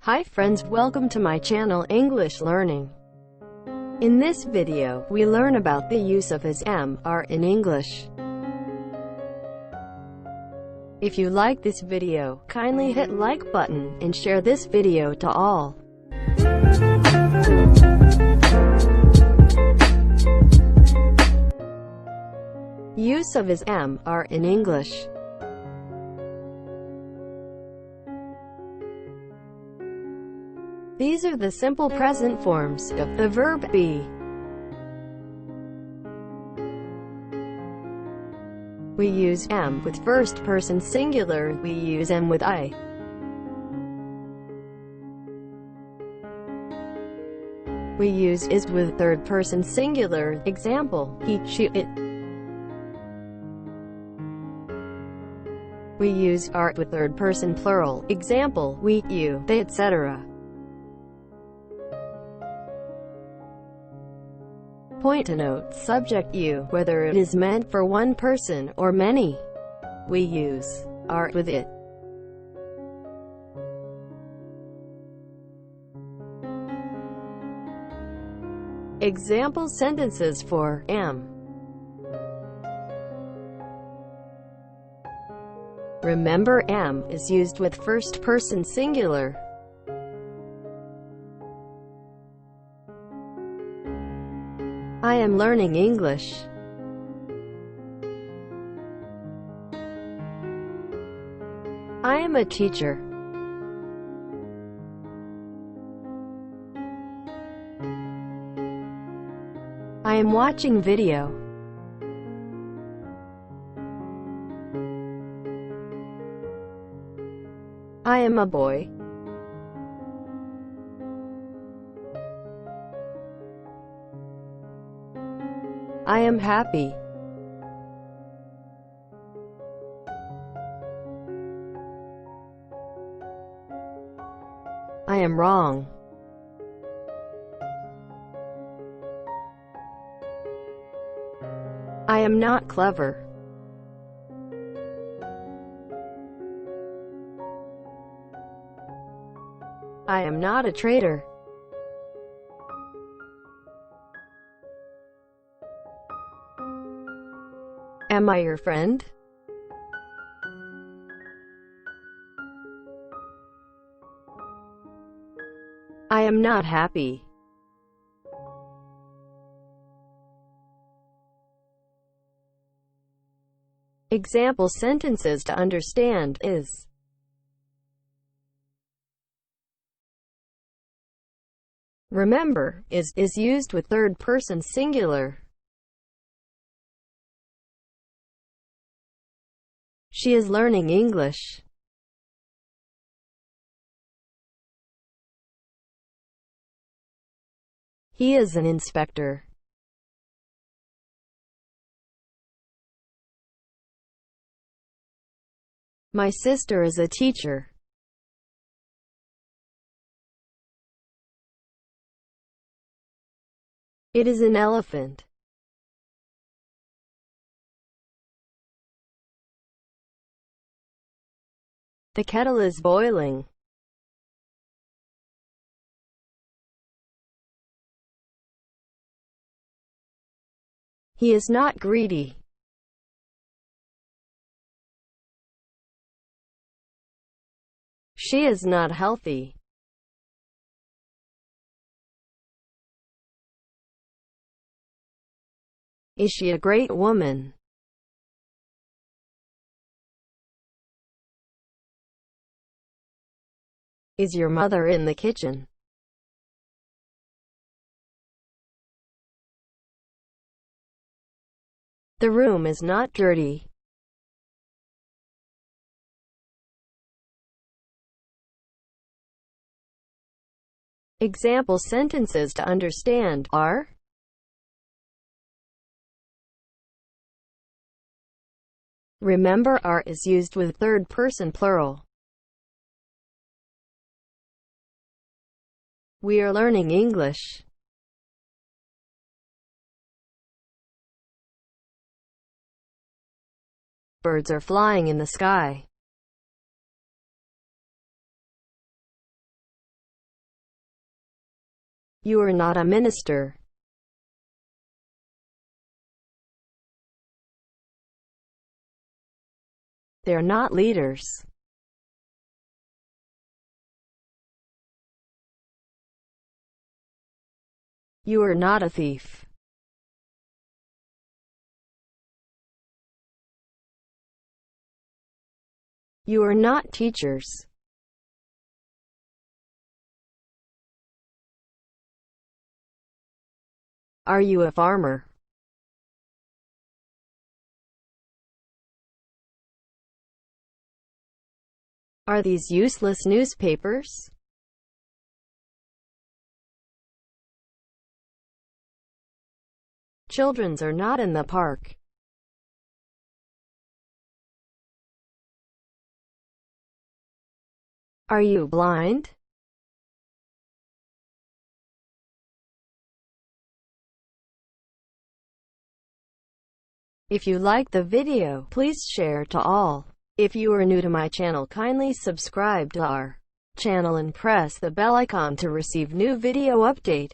Hi friends, welcome to my channel English Learning. In this video, we learn about the use of is, am, are in English. If you like this video, kindly hit like button and share this video to all. Use of is, am, are in English. These are the simple present forms of the verb be. We use am with first person singular, we use am with I. We use is with third person singular, example, he, she, it. We use are with third person plural, example, we, you, they, etc. Point to note subject you, whether it is meant for one person or many. We use are with it. Example sentences for am. Remember, am is used with first person singular. I am learning English. I am a teacher. I am watching video. I am a boy. I am happy. I am wrong. I am not clever. I am not a traitor. Am I your friend? I am not happy. Example sentences to understand is. Remember, is used with third person singular. She is learning English. He is an inspector. My sister is a teacher. It is an elephant. The kettle is boiling. He is not greedy. She is not healthy. Is she a great woman? Is your mother in the kitchen? The room is not dirty. Example sentences to understand are. Remember, are is used with third person plural. We are learning English. Birds are flying in the sky. You are not a minister. They're not leaders. You are not a thief. You are not teachers. Are you a farmer? Are these useless newspapers? Children are not in the park. Are you blind? If you like the video, please share to all. If you are new to my channel, kindly subscribe to our channel and press the bell icon to receive new video update.